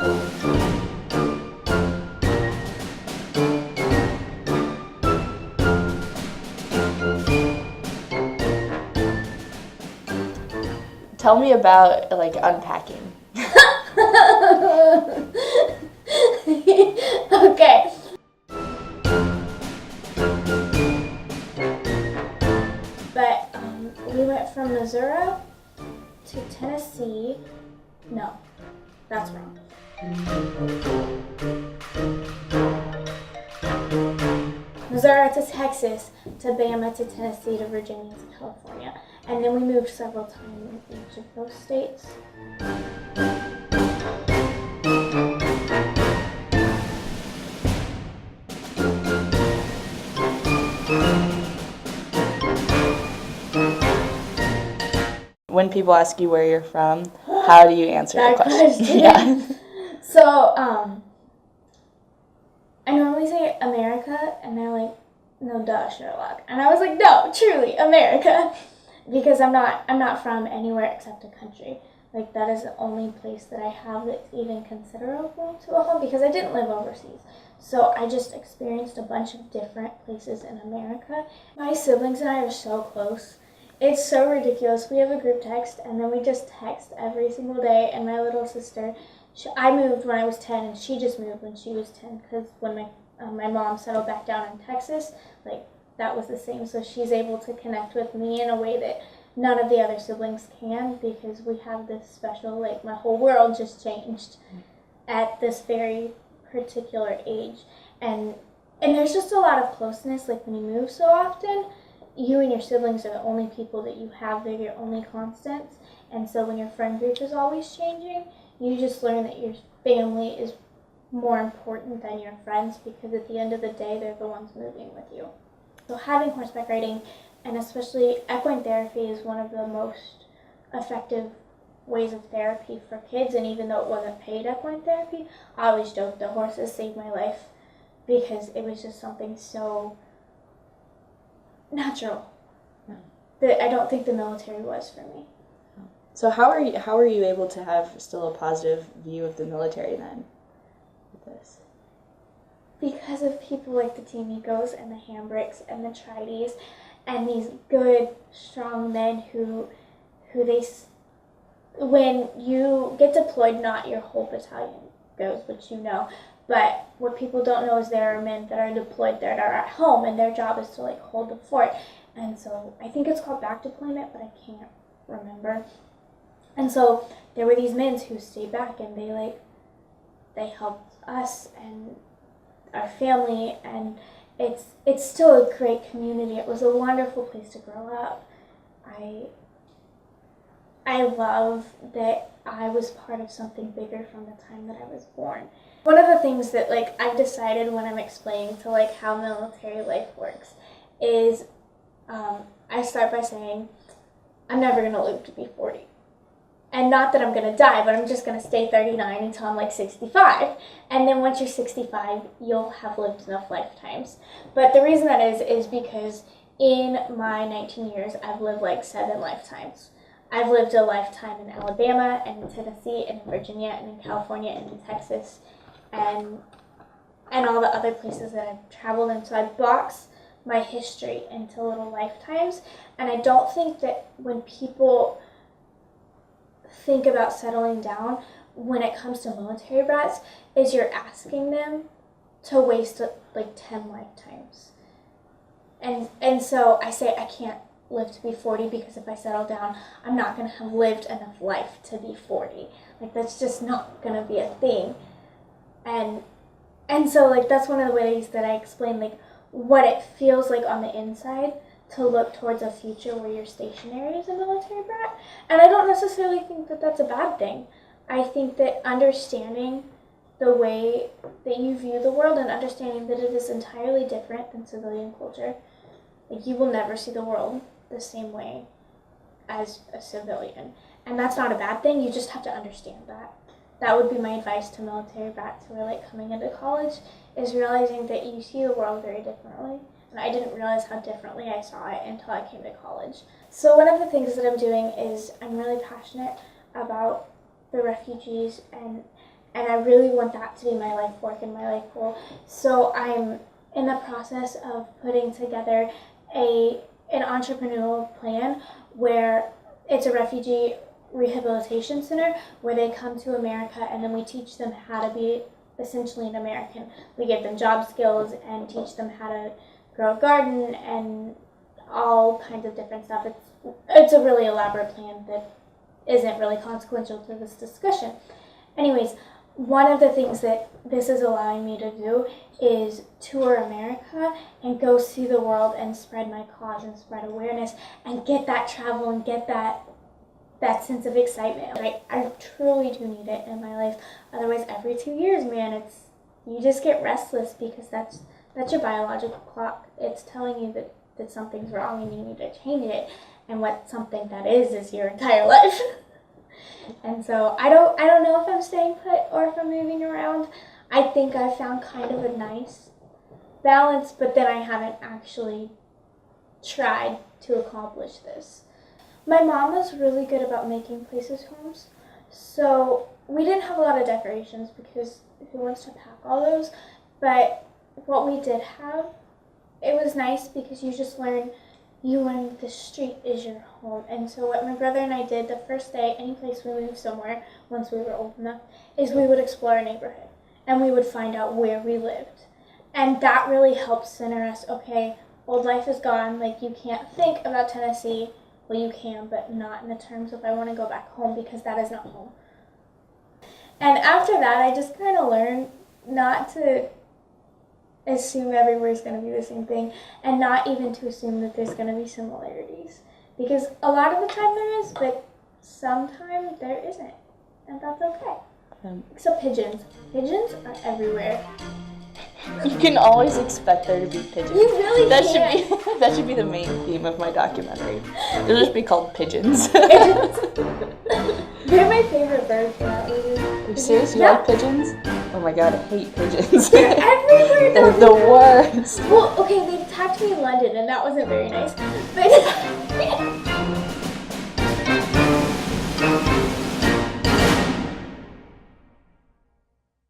Tell me about, like, unpacking. Okay. But we went from Missouri to Tennessee. No, that's wrong. Missouri to Texas, to Bama to Tennessee to Virginia to California. And then we moved several times in each of those states. When people ask you where you're from, how do you answer that question? Yeah. So, I normally say America, and they're like, no, duh, Sherlock. And I was like, no, truly, America. Because I'm not from anywhere except a country. Like, that is the only place that I have that's even considerable to a home, because I didn't live overseas. So I just experienced a bunch of different places in America. My siblings and I are so close. It's so ridiculous. We have a group text, and then we just text every single day. And my little sister, I moved when I was 10, and she just moved when she was 10, because when my mom settled back down in Texas, like, that was the same. So she's able to connect with me in a way that none of the other siblings can, because we have this special, like, my whole world just changed at this very particular age. And there's just a lot of closeness. Like, when you move so often, you and your siblings are the only people that you have. They're your only constants. And so when your friend group is always changing, you just learn that your family is more important than your friends, because at the end of the day, they're the ones moving with you. So having horseback riding, and especially equine therapy, is one of the most effective ways of therapy for kids. And even though it wasn't paid equine therapy, I always joke the horses saved my life, because it was just something so natural that I don't think the military was for me. So how are you able to have still a positive view of the military then with this? Because of people like the Team Egos and the Handbricks and the Trides and these good, strong men who when you get deployed, not your whole battalion goes, which you know, but what people don't know is there are men that are deployed that are at home, and their job is to, like, hold the fort. And so I think it's called back deployment, but I can't remember. And so there were these men who stayed back, and they helped us and our family, and it's still a great community. It was a wonderful place to grow up. I love that I was part of something bigger from the time that I was born. One of the things that, like, I've decided when I'm explaining to, like, how military life works is I start by saying, I'm never going to live to be 40. And not that I'm going to die, but I'm just going to stay 39 until I'm, like, 65. And then once you're 65, you'll have lived enough lifetimes. But the reason that is because in my 19 years, I've lived, like, 7 lifetimes. I've lived a lifetime in Alabama, and in Tennessee, and in Virginia, and in California, and in Texas, and all the other places that I've traveled in. So I box my history into little lifetimes. And I don't think that when people think about settling down, when it comes to military brats, is you're asking them to waste, like, 10 lifetimes. And so I say I can't live to be 40, because if I settle down, I'm not going to have lived enough life to be 40. Like, that's just not going to be a thing. And so, like, that's one of the ways that I explain, like, what it feels like on the inside to look towards a future where you're stationary as a military brat. And I don't necessarily think that that's a bad thing. I think that understanding the way that you view the world, and understanding that it is entirely different than civilian culture. Like, you will never see the world the same way as a civilian. And that's not a bad thing. You just have to understand that. That would be my advice to military brats who are, like, coming into college, is realizing that you see the world very differently. And I didn't realize how differently I saw it until I came to college. So one of the things that I'm doing is I'm really passionate about the refugees and and I really want that to be my life work and my life goal. So I'm in the process of putting together an entrepreneurial plan where it's a refugee rehabilitation center where they come to America, and then we teach them how to be essentially an American. We give them job skills and teach them how to grow a garden and all kinds of different stuff. It's a really elaborate plan that isn't really consequential to this discussion. Anyways, one of the things that this is allowing me to do is tour America and go see the world and spread my cause and spread awareness and get that travel and get that sense of excitement. I truly do need it in my life. Otherwise, every 2 years, man, you just get restless because that's your biological clock. It's telling you that something's wrong and you need to change it. And what something that is your entire life. And so I don't know if I'm staying put or if I'm moving around. I think I found kind of a nice balance, but then I haven't actually tried to accomplish this. My mom was really good about making places homes, so we didn't have a lot of decorations because who wants to pack all those? But what we did have, it was nice because you learn the street is your home. And so what my brother and I did the first day, any place we moved somewhere, once we were old enough, is we would explore a neighborhood and we would find out where we lived. And that really helped center us. Okay, old life is gone. Like, you can't think about Tennessee. Well, you can, but not in the terms of I want to go back home, because that is not home. And after that, I just kind of learned not to assume everywhere is going to be the same thing, and not even to assume that there's going to be similarities. Because a lot of the time there is, but sometimes there isn't. And that's okay. Except pigeons. Pigeons are everywhere. You can always expect there to be pigeons. You really can. That should be the main theme of my documentary. They'll just be called pigeons. Pigeons. They're my favorite birds for that reason. Are you serious? You like pigeons? Oh my god, I hate pigeons. They're everywhere. They're the worst. Well, okay, they attacked me in London, and that wasn't very nice. But